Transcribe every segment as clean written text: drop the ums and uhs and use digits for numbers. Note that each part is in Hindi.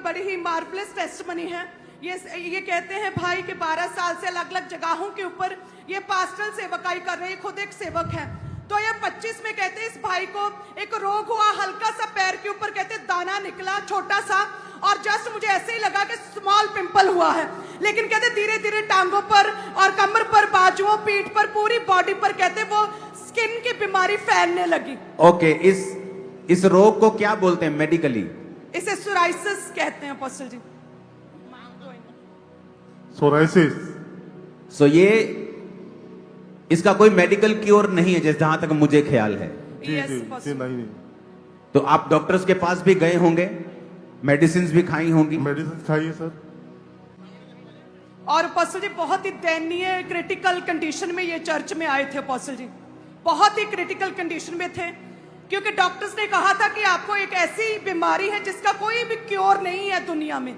बड़ी ही मार्वलस टेस्टमनी है। ये कहते हैं भाई कि 12 साल से अलग अलग जगहों के ऊपर ये पास्टल सेवकाई कर रहे हैं, खुद एक सेवक है। तो ये 25 में कहते हैं इस भाई को एक रोग हुआ, हल्का सा पैर के ऊपर कहते दाना निकला छोटा सा, और जस्ट मुझे ऐसे ही लगा कि स्मॉल पिंपल हुआ है, लेकिन कहते धीरे धीरे टांगों पर और कमर पर, बाजुओं, पीठ पर, पूरी बॉडी पर कहते वो स्किन की बीमारी फैलने लगी। ओके, इस रोग को क्या बोलते हैं मेडिकली? इसे सोराइसिस कहते हैं अपोस्टल जी। सोराइसिस। सो ये इसका कोई मेडिकल क्योर नहीं है जहां तक मुझे ख्याल है। जी जी जी, नहीं। तो आप डॉक्टर्स के पास भी गए होंगे, मेडिसिन भी खाई होंगी? मेडिसिन खाई है सर। और अपोस्टल जी बहुत ही दयनीय क्रिटिकल कंडीशन में ये चर्च में आए थे अपोस्टल जी, बहुत ही क्रिटिकल कंडीशन में थे, क्योंकि डॉक्टर्स ने कहा था कि आपको एक ऐसी बीमारी है जिसका कोई भी क्योर नहीं है दुनिया में,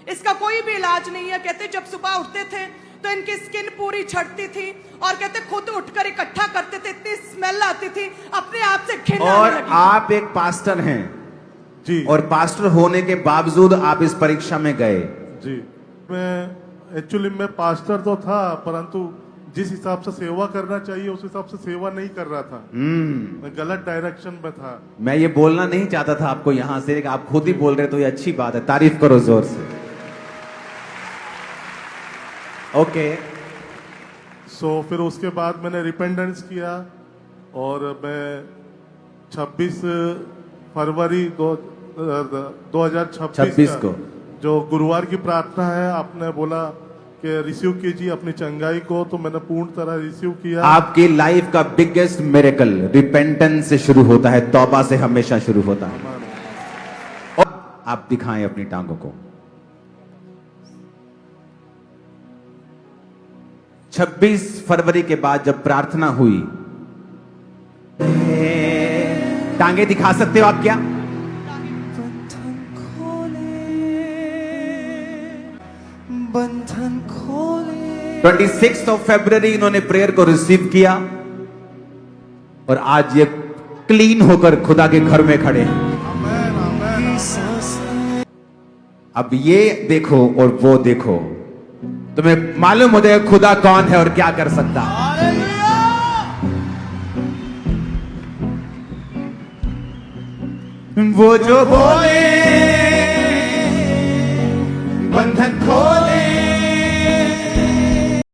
इसका कोई भी इलाज नहीं है। कहते जब सुबह उठते थे तो इनकी स्किन पूरी छटती थी, और कहते खुद उठकर इकट्ठा करते थे, इतनी स्मेल आती थी, अपने आप से घिन आने और लगी। आप एक पास्टर हैं जी, और पास्टर होने के बावजूद आप इस परीक्षा में गए। जी। मैं पास्टर तो था, परंतु जिस हिसाब से सेवा करना चाहिए उस हिसाब से सेवा नहीं कर रहा था। मैं गलत डायरेक्शन में था। मैं ये बोलना नहीं चाहता था आपको यहां से, लेकिन आप खुद ही बोल रहे तो ये अच्छी बात है, तारीफ करो जोर से। ओके। सो फिर उसके बाद मैंने रिपेंडेंस किया, और मैं 26 फरवरी 2026 को जो गुरुवार की प्रार्थना है, आपने बोला कि रिसीव कीजिए अपनी चंगाई को, तो मैंने पूर्ण तरह रिसीव किया। आपकी लाइफ का बिगेस्ट मिरेकल रिपेंटेंस से शुरू होता है, तौबा से हमेशा शुरू होता है। और आप दिखाएं अपनी टांगों को। 26 फरवरी के बाद जब प्रार्थना हुई, टांगे दिखा सकते हो आप क्या? 26 फरवरी इन्होंने प्रेयर को रिसीव किया, और आज ये क्लीन होकर खुदा के घर में खड़े हैं। अब ये देखो और वो देखो, तुम्हें मालूम हो जाएगा खुदा कौन है और क्या कर सकता है। वो जो बोले बंधन खोल